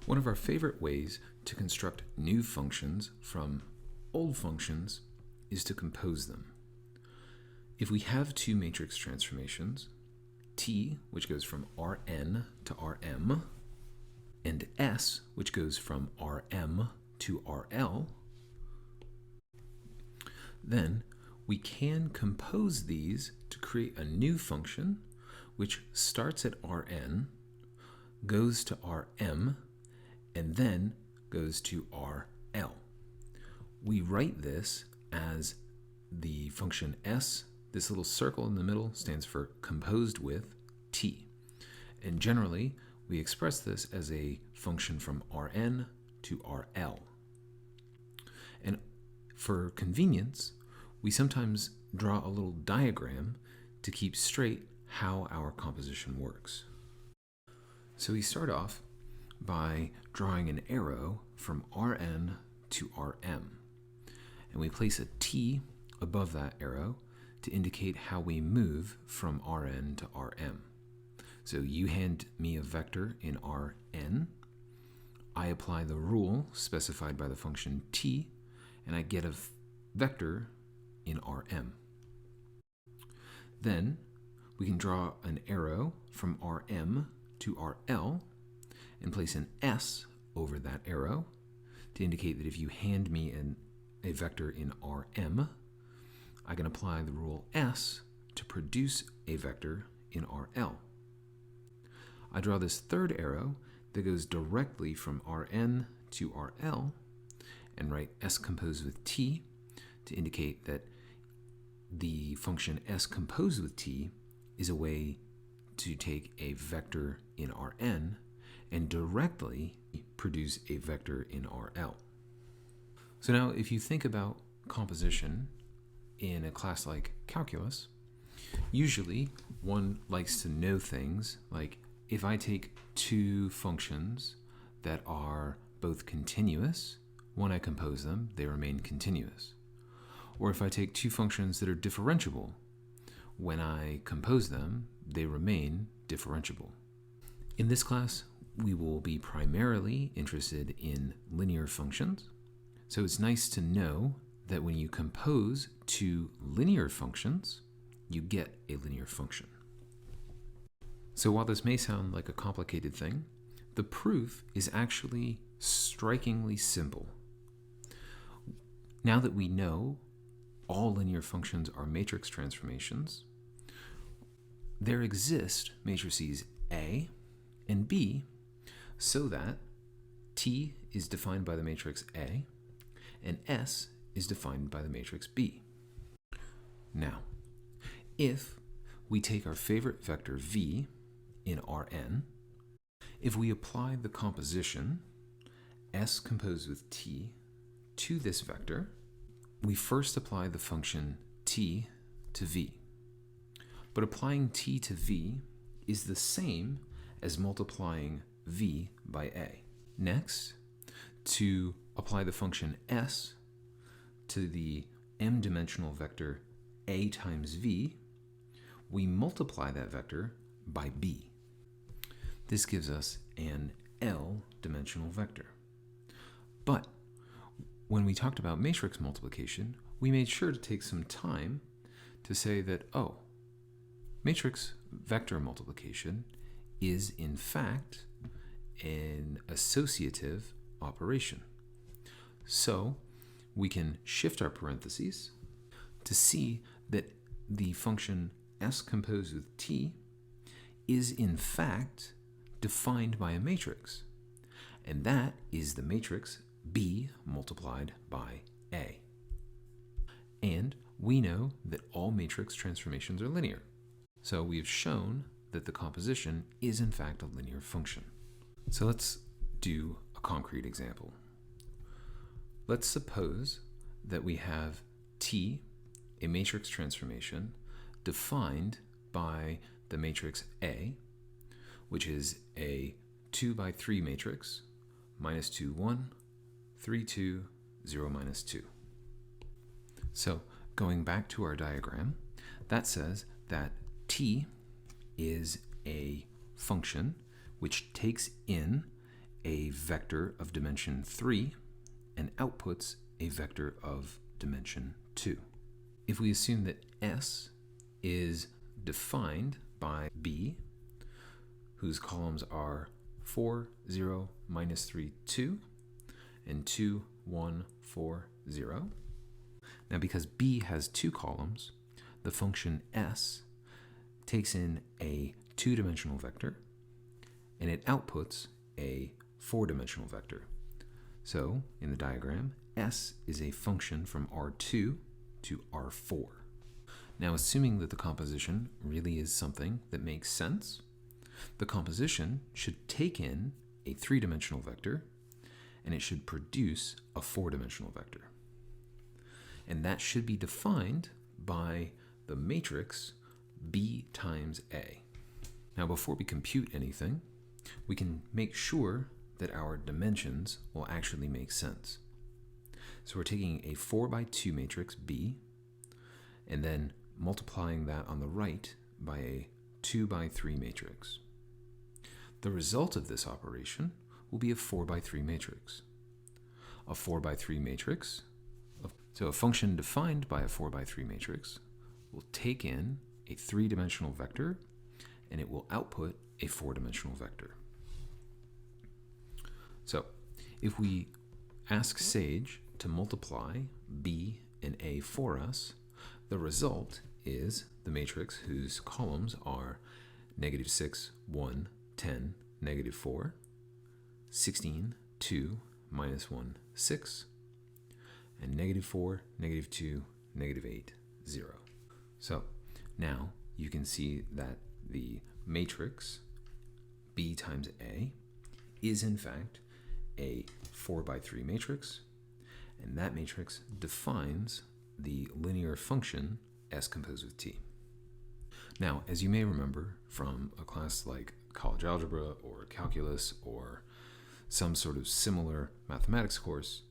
One of our favorite ways to construct new functions from old functions is to compose them. If we have two matrix transformations, T, which goes from Rn to Rm, and S, which goes from Rm to Rl, then we can compose these to create a new function which starts at Rn, goes to Rm, and then goes to Rl. We write this as the function S. This little circle in the middle stands for composed with T. And generally, we express this as a function from Rn to Rl. And for convenience, we sometimes draw a little diagram to keep straight how our composition works. So we start off by drawing an arrow from Rn to Rm. And we place a T above that arrow to indicate how we move from Rn to Rm. So you hand me a vector in Rn, I apply the rule specified by the function T, and I get a vector in Rm. Then we can draw an arrow from Rm to Rl and place an S over that arrow to indicate that if you hand me a vector in Rm, I can apply the rule S to produce a vector in Rl. I draw this third arrow that goes directly from Rn to Rl and write S composed with T to indicate that the function S composed with T is a way to take a vector in Rn and directly produce a vector in Rl. So now if you think about composition in a class like calculus, usually one likes to know things like if I take two functions that are both continuous, when I compose them, they remain continuous. Or if I take two functions that are differentiable, when I compose them, they remain differentiable. In this class, we will be primarily interested in linear functions. So it's nice to know that when you compose two linear functions, you get a linear function. So while this may sound like a complicated thing, the proof is actually strikingly simple. Now that we know all linear functions are matrix transformations, there exist matrices A and B so that T is defined by the matrix A and S is defined by the matrix B. Now, if we take our favorite vector V in Rn, if we apply the composition S composed with T to this vector, we first apply the function T to V. But applying T to V is the same as multiplying V by A. Next, to apply the function S to the m-dimensional vector A times V, we multiply that vector by B. This gives us an L-dimensional vector. But when we talked about matrix multiplication, we made sure to take some time to say that, oh, matrix vector multiplication is in fact an associative operation. So we can shift our parentheses to see that the function S composed with T is in fact defined by a matrix, and that is the matrix B multiplied by A. And we know that all matrix transformations are linear. So we've shown that the composition is in fact a linear function. So let's do a concrete example. Let's suppose that we have T, a matrix transformation, defined by the matrix A, which is a 2 by 3 matrix, minus 2, 1, 3, 2, 0, minus 2. So going back to our diagram, that says that T is a function which takes in a vector of dimension 3 and outputs a vector of dimension 2. If we assume that S is defined by B, whose columns are 4, 0, minus 3, 2, and 2, 1, 4, 0. Now because B has two columns, the function S takes in a two-dimensional vector, and it outputs a four-dimensional vector. So, in the diagram, S is a function from R2 to R4. Now, assuming that the composition really is something that makes sense, the composition should take in a three-dimensional vector, and it should produce a four-dimensional vector. And that should be defined by the matrix B times A. Now, before we compute anything, we can make sure that our dimensions will actually make sense. So we're taking a 4 by 2 matrix B, and then multiplying that on the right by a 2 by 3 matrix. The result of this operation will be a 4 by 3 matrix. A 4 by 3 matrix, so a function defined by a 4 by 3 matrix, will take in a three-dimensional vector, and it will output a four-dimensional vector. So, if we ask Sage to multiply B and A for us, the result is the matrix whose columns are negative 6, 1, 10, negative 4, 16, 2, minus 1, 6, and negative 4, negative 2, negative 8, 0. So now you can see that the matrix B times A is in fact a 4 by 3 matrix, and that matrix defines the linear function S composed with T. Now, as you may remember from a class like college algebra or calculus or some sort of similar mathematics course,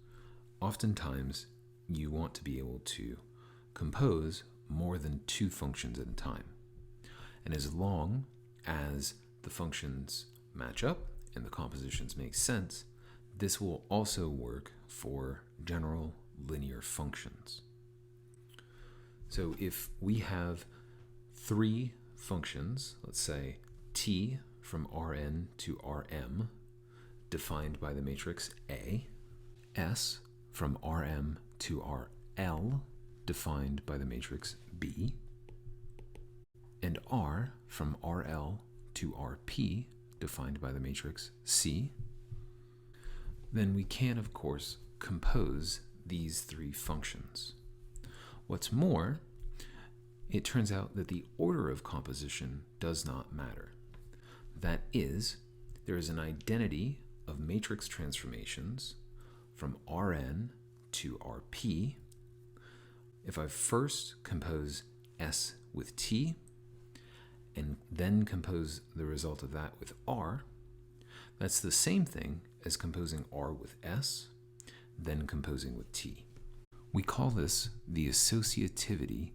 oftentimes you want to be able to compose more than two functions at a time. And as long as the functions match up and the compositions make sense, this will also work for general linear functions. So if we have three functions, let's say t from Rn to Rm, defined by the matrix A, S from Rm to Rl, defined by the matrix B, and R from RL to Rp, defined by the matrix C, then we can, of course, compose these three functions. What's more, it turns out that the order of composition does not matter. That is, there is an identity of matrix transformations from Rn to Rp. If I first compose S with T, and then compose the result of that with R, that's the same thing as composing R with S, then composing with T. We call this the associativity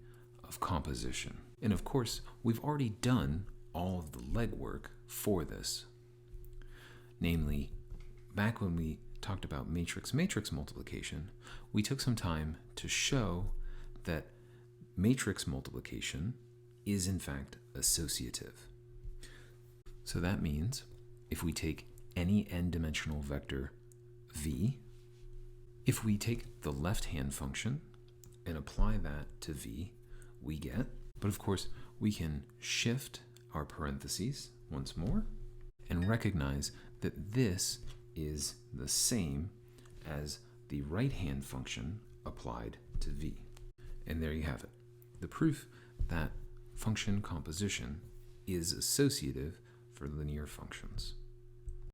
of composition. And of course, we've already done all of the legwork for this. Namely, back when we talked about matrix-matrix multiplication, we took some time to show that matrix multiplication is in fact associative. So that means if we take any n-dimensional vector v, if we take the left-hand function and apply that to v, we get, but of course we can shift our parentheses once more and recognize that this is the same as the right-hand function applied to v. And there you have it, the proof that function composition is associative for linear functions.